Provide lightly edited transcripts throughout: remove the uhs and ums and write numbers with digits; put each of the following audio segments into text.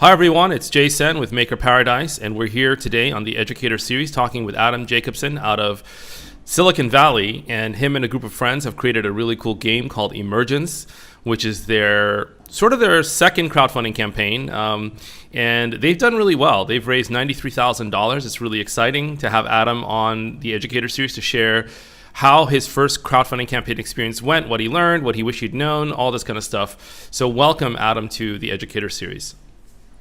Hi everyone, it's Jason with Maker Paradise, and we're here today on the Educator Series talking with Adam Jacobson out of Silicon Valley, and him and a group of friends have created a really cool game called Emergence, which is their second crowdfunding campaign, and they've done really well. They've raised $93,000. It's really exciting to have Adam on the Educator Series to share how his first crowdfunding campaign experience went, what he learned, what he wished he'd known, all this kind of stuff. So welcome, Adam, to the Educator Series.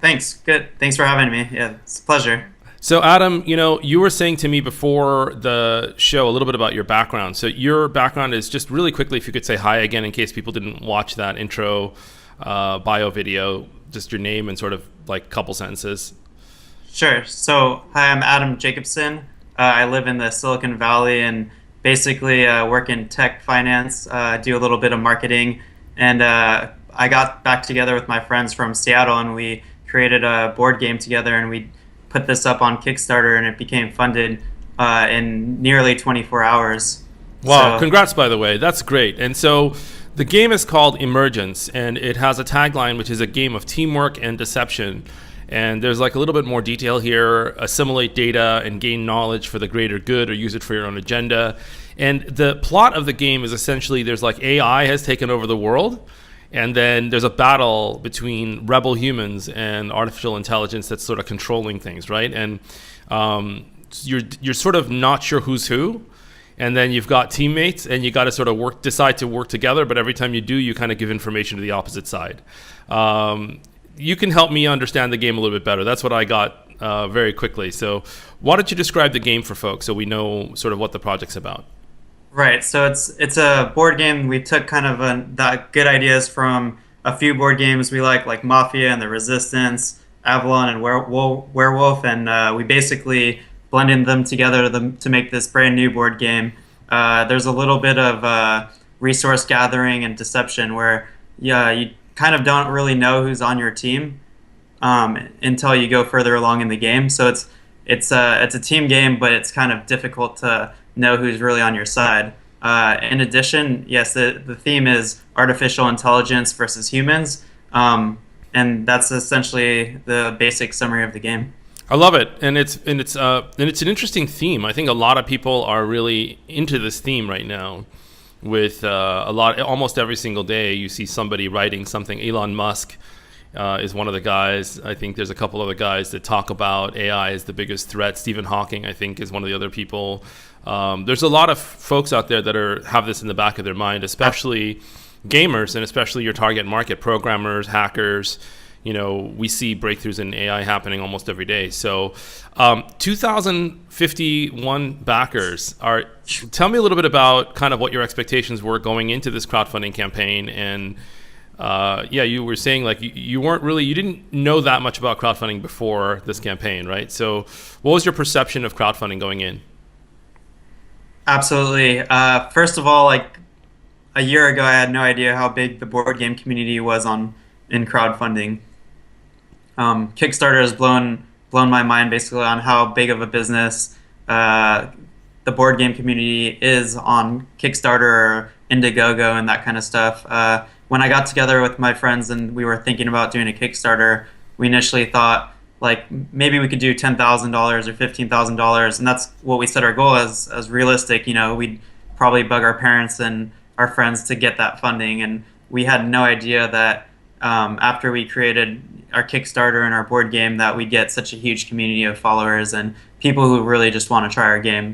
Thanks. Good. Thanks for having me. Yeah, it's a pleasure. So Adam, you were saying to me before the show a little bit about your background. So your background is, just really quickly, if you could say hi again in case people didn't watch that intro bio video, just your name and sort of like a couple sentences. Sure. So hi, I'm Adam Jacobson. I live in the Silicon Valley and basically work in tech finance, do a little bit of marketing. And I got back together with my friends from Seattle and we created a board game together, and we put this up on Kickstarter, and it became funded in nearly 24 hours. Wow, congrats, by the way. That's great. And so the game is called Emergence, and it has a tagline, which is a game of teamwork and deception. And there's like a little bit more detail here: assimilate data and gain knowledge for the greater good, or use it for your own agenda. And the plot of the game is essentially there's like AI has taken over the world, and then there's a battle between rebel humans and artificial intelligence that's sort of controlling things, right? And you're sort of not sure who's who. And then you've got teammates, and you got to sort of decide to work together. But every time you do, you kind of give information to the opposite side. You can help me understand the game a little bit better. That's what I got very quickly. So why don't you describe the game for folks so we know sort of what the project's about? Right. So it's a board game. We took kind of the good ideas from a few board games we like Mafia and the Resistance, Avalon and Werewolf, and we basically blended them together to make this brand new board game. There's a little bit of resource gathering and deception where you kind of don't really know who's on your team until you go further along in the game. So it's a team game, but it's kind of difficult to know who's really on your side. In addition, yes, the theme is artificial intelligence versus humans, and that's essentially the basic summary of the game. I love it, and it's an interesting theme. I think a lot of people are really into this theme right now. With almost every single day, you see somebody writing something. Elon Musk is one of the guys. I think there's a couple other guys that talk about AI as the biggest threat. Stephen Hawking, I think, is one of the other people. There's a lot of folks out there that have this in the back of their mind, especially gamers, and especially your target market, programmers, hackers. We see breakthroughs in AI happening almost every day. So 2,051 backers. Tell me a little bit about kind of what your expectations were going into this crowdfunding campaign. And you were saying like you didn't know that much about crowdfunding before this campaign, right? So what was your perception of crowdfunding going in? Absolutely. First of all, like a year ago, I had no idea how big the board game community was in crowdfunding. Kickstarter has blown my mind basically on how big of a business the board game community is on Kickstarter or Indiegogo and that kind of stuff. When I got together with my friends and we were thinking about doing a Kickstarter, we initially thought like maybe we could do $10,000 or $15,000, and that's what we set our goal as realistic. We'd probably bug our parents and our friends to get that funding, and we had no idea that after we created our Kickstarter and our board game that we'd get such a huge community of followers and people who really just want to try our game.